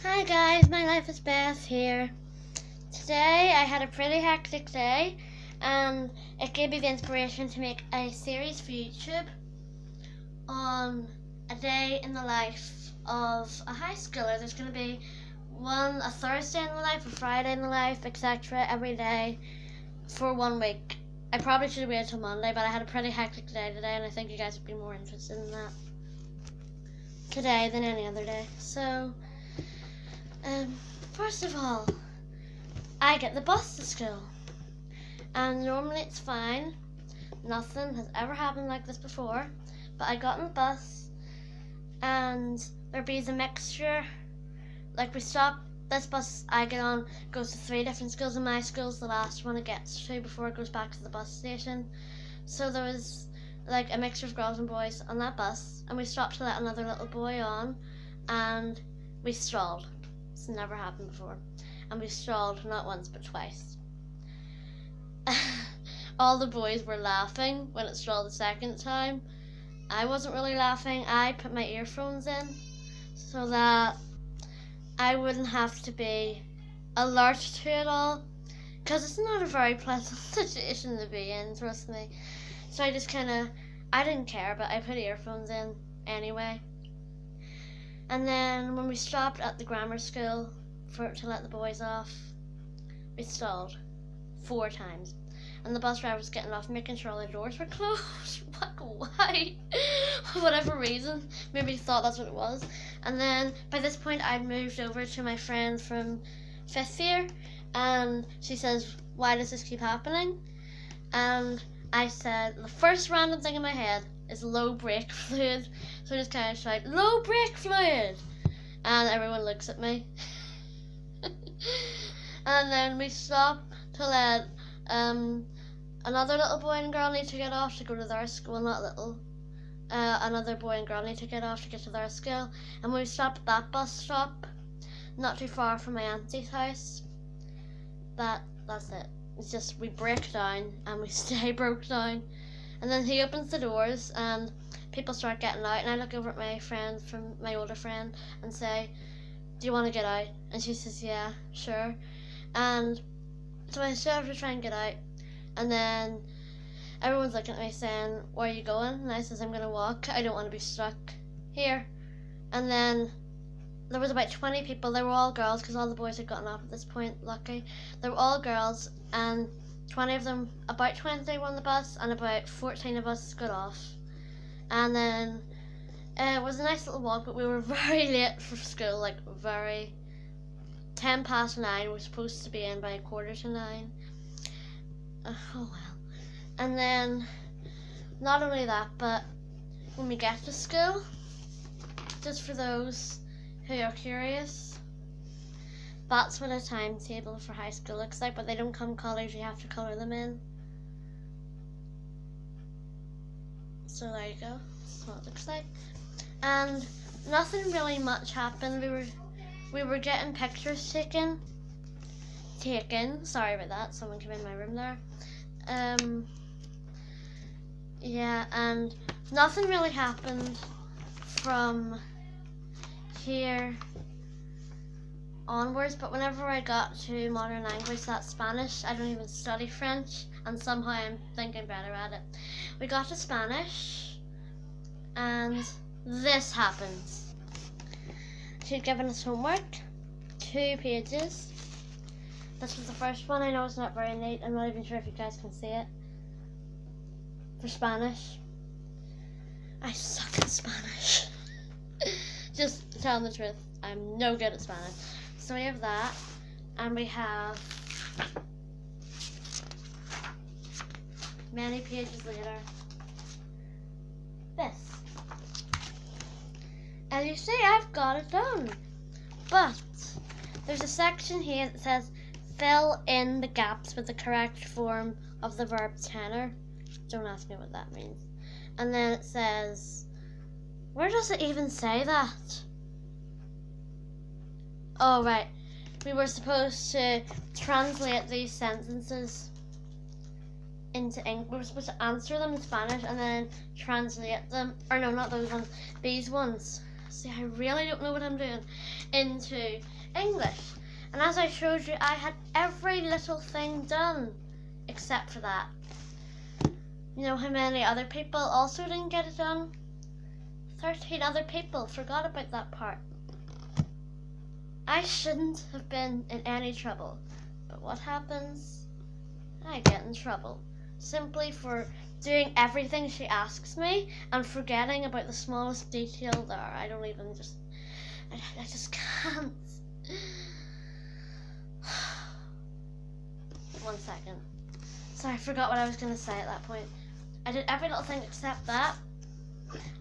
Hi guys, my life is Beth here. Today I had a pretty hectic day and it gave me the inspiration to make a series for YouTube on a day in the life of a high schooler. There's going to be a Thursday in the life, a Friday in the life, etc. every day for 1 week. I probably should have waited till Monday, but I had a pretty hectic day today and I think you guys would be more interested in that today than any other day. So first of all, I get the bus to school, and normally it's fine. Nothing has ever happened like this before, but I got on the bus, and there be a mixture. Like we stop. This bus I get on goes to 3 different schools, and my school's the last one it gets to before it goes back to the bus station. So there was like a mixture of girls and boys on that bus, and we stopped to let another little boy on, and we strolled. It's never happened before. And we strolled not once but twice. All the boys were laughing when it strolled the second time. I wasn't really laughing. I put my earphones in so that I wouldn't have to be alert to it all, because it's not a very pleasant situation to be in, trust me. So I didn't care, but I put earphones in anyway. And then when we stopped at the grammar school to let the boys off, we stalled 4 times. And the bus driver was getting off, making sure all the doors were closed. Why? For whatever reason. Maybe he thought that's what it was. And then by this point I'd moved over to my friend from 5th year, and she says, "Why does this keep happening?" And I said, the first random thing in my head is low brake fluid. So I just kind of shout, "Low brake fluid!" And everyone looks at me. And then we stop to let another little boy and girl need to get off to go to their school. Not little. Another boy and girl need to get off to get to their school. And when we stopped at that bus stop, not too far from my auntie's house, that's it. It's just we break down and we stay broke down. And then he opens the doors and people start getting out, and I look over at my friend, from my older friend, and say, "Do you want to get out?" And she says, "Yeah, sure." And so I start to try and get out, and then everyone's looking at me saying, "Where are you going?" And I says, "I'm going to walk. I don't want to be stuck here." And then there was about 20 people. They were all girls because all the boys had gotten off at this point, lucky. They were all girls, and 20 of them, about 20 were on the bus, and about 14 of us got off. And then it was a nice little walk, but we were very late for school, like very 9:10. We were supposed to be in by 9:15. Oh well. And then not only that, but when we get to school, just for those who are curious, that's what a timetable for high school looks like, but they don't come coloured, you have to colour them in. So there you go, that's what it looks like. And nothing really much happened. We were getting pictures taken. Sorry about that, someone came in my room there. Yeah, and nothing really happened from here onwards, but whenever I got to modern language, that's Spanish. I don't even study French, and somehow I'm thinking better at it. We got to Spanish, and this happens. She'd given us homework, 2 pages. This was the first one. I know it's not very neat. I'm not even sure if you guys can see it. For Spanish. I suck at Spanish. Just telling the truth, I'm no good at Spanish. So we have that, and we have many pages later this. And you see, I've got it done. But there's a section here that says fill in the gaps with the correct form of the verb tenor. Don't ask me what that means. And then it says, where does it even say that? Oh, right. We were supposed to translate these sentences into English. We were supposed to answer them in Spanish and then translate them. Or no, not those ones. These ones. see, I really don't know what I'm doing, into English. And as I showed you, I had every little thing done except for that. You know how many other people also didn't get it done? 13 other people forgot about that part. I shouldn't have been in any trouble, but what happens? I get in trouble simply for doing everything she asks me and forgetting about the smallest detail there. I don't even I just can't. 1 second. Sorry, I forgot what I was going to say at that point. I did every little thing except that.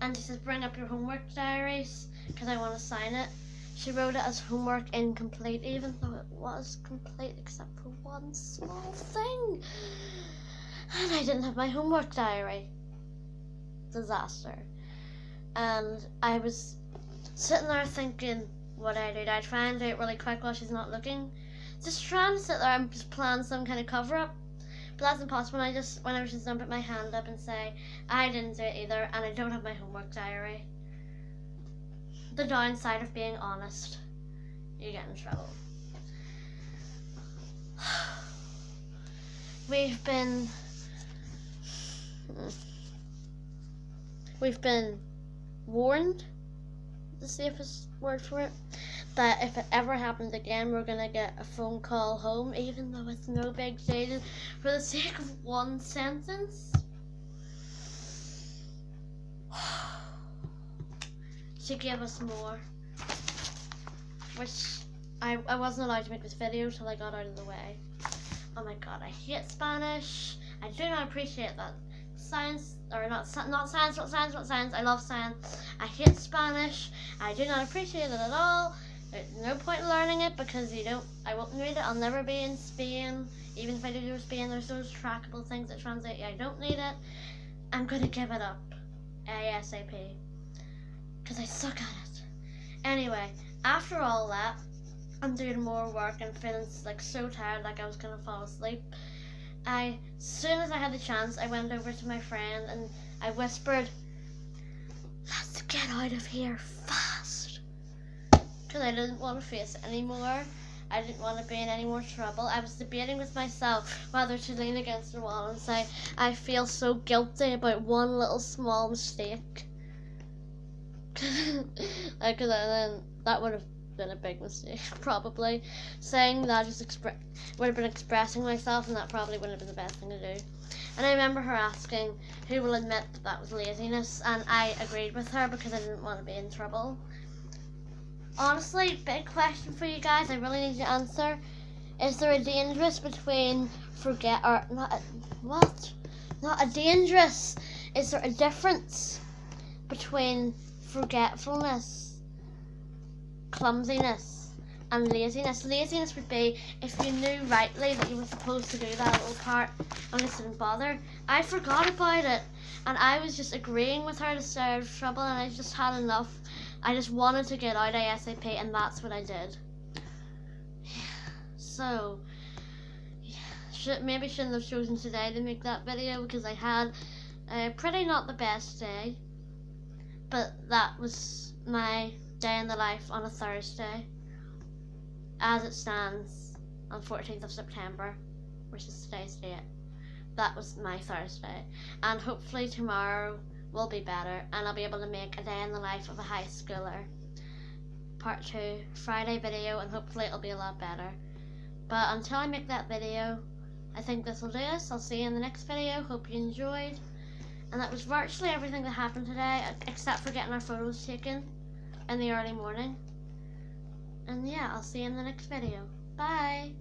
And she says, bring up your homework diaries, because I want to sign it. She wrote it as homework incomplete, even though it was complete except for one small thing. And I didn't have my homework diary. Disaster. And I was sitting there thinking what I did. I'd try and do it really quick while she's not looking. Just trying to sit there and just plan some kind of cover up. But that's impossible. I just, whenever she's done, put my hand up and say, I didn't do it either, and I don't have my homework diary. The downside of being honest, you get in trouble. We've been warned, the safest word for it, that if it ever happens again, we're gonna get a phone call home, even though it's no big deal, for the sake of one sentence. She gave us more, which I wasn't allowed to make this video till I got out of the way. Oh my god, I hate Spanish. I do not appreciate that. Science, or not science, I love science. I hate Spanish. I do not appreciate it at all. There's no point in learning it because I won't need it. I'll never be in Spain. Even if I do go to Spain, there's those trackable things that translate. I don't need it. I'm gonna give it up ASAP because I suck at it. Anyway, after all that, I'm doing more work and feeling like so tired, like I was gonna fall asleep. As soon as I had the chance, I went over to my friend and I whispered, "Let's get out of here fast." Because I didn't want to face it anymore. I didn't want to be in any more trouble. I was debating with myself whether to lean against the wall and say, I feel so guilty about one little small mistake. Because then that would have been a big mistake, probably. Saying that would have been expressing myself, and that probably wouldn't have been the best thing to do. And I remember her asking who will admit that was laziness, and I agreed with her because I didn't want to be in trouble. Honestly, big question for you guys, I really need to answer. Is there a dangerous between is there a difference between forgetfulness, clumsiness, and laziness? Laziness would be if you knew rightly that you were supposed to do that little part and just didn't bother. I forgot about it, and I was just agreeing with her to stay out of trouble, and I just had enough. I just wanted to get out ASAP, and that's what I did. So, maybe shouldn't have chosen today to make that video because I had pretty not the best day. But that was my day in the life on a Thursday, as it stands on 14th of September, which is today's date. That was my Thursday, and hopefully tomorrow will be better, and I'll be able to make a day in the life of a high schooler part 2 Friday video, and hopefully it'll be a lot better. But until I make that video, I think this will do us. I'll see you in the next video. Hope you enjoyed. And that was virtually everything that happened today, except for getting our photos taken in the early morning. And yeah, I'll see you in the next video. Bye!